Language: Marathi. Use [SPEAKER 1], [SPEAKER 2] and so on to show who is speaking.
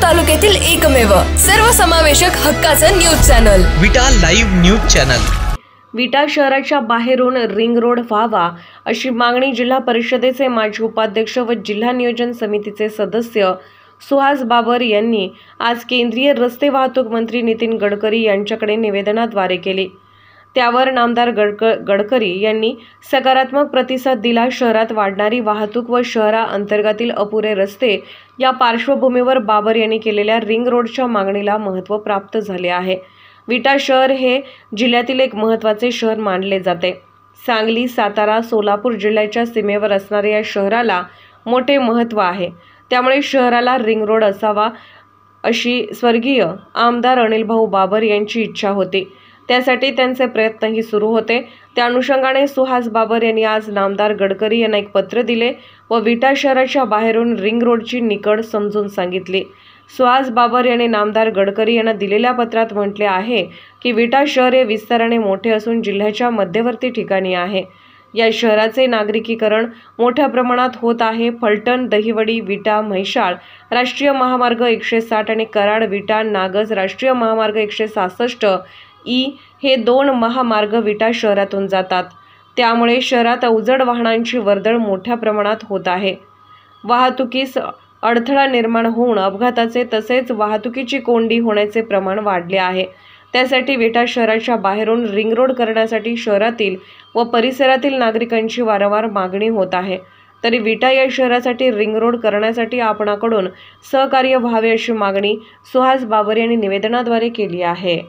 [SPEAKER 1] तालुक्यातील एकमेव सर्वसमावेशक हक्काचं न्यूज चॅनल
[SPEAKER 2] विटा लाईव्ह न्यूज चॅनल।
[SPEAKER 3] विटा शहराच्या बाहेरून रिंग रोड व्हावा अशी मागणी जिल्हा परिषदेचे माजी उपाध्यक्ष व जिल्हा नियोजन समितीचे सदस्य सुहास बाबर यांनी आज केंद्रीय रस्ते वाहतूक मंत्री नितीन गडकरी यांच्याकडे निवेदनाद्वारे केली। त्यावर नामदार गडकरी यांनी सकारात्मक प्रतिसाद दिला। शहरात वाढणारी वाहतूक व शहराअंतर्गतील अपुरे रस्ते या पार्श्वभूमीवर बाबर यांनी केलेल्या रिंग रोडच्या मागणीला महत्त्व प्राप्त झाले आहे। विटा शहर हे जिल्ह्यातील एक महत्त्वाचे शहर मानले जाते। सांगली, सातारा, सोलापूर जिल्ह्याच्या सीमेवर असणाऱ्या या शहराला मोठे महत्त्व आहे। त्यामुळे शहराला रिंग रोड असावा अशी स्वर्गीय आमदार अनिल भाऊ बाबर यांची इच्छा होती। त्यासाठी त्यांचे प्रयत्नही सुरू होते। त्या अनुषंगाने सुहास बाबर यांनी आज नामदार गडकरी यांना एक पत्र दिले व विटा शहराच्या बाहेरून रिंग रोडची निकड समजून सांगितली। सुहास बाबर यांनी नामदार गडकरी यांना दिलेल्या पत्रात म्हटले आहे की विटा शहर हे विस्ताराने मोठे असून जिल्ह्याच्या मध्यवर्ती ठिकाणी आहे। या शहराचे नागरिकीकरण मोठ्या प्रमाणात होत आहे। फलटण, दहिवडी, विटा, म्हैसाळ राष्ट्रीय महामार्ग 160 आणि कराड, विटा, नागज राष्ट्रीय महामार्ग 166 ई हे दोन महामार्ग विटा शहरातून जातात। त्यामुळे शहरात अवजड वाहनांची वर्दळ मोठ्या प्रमाणात होत आहे। वाहतुकीस अडथळा निर्माण होऊन अपघाताचे तसेच वाहतुकीची कोंडी होण्याचे प्रमाण वाढले आहे। त्यासाठी विटा शहराच्या बाहेरून रिंग रोड करण्यासाठी शहरातील व परिसरातील नागरिकांची वारंवार मागणी होत आहे। तरी विटा या शहरासाठी रिंग रोड करण्यासाठी आपणाकडून सहकार्य व्हावे अशी मागणी सुहास बाबर यांनी निवेदनाद्वारे केली आहे।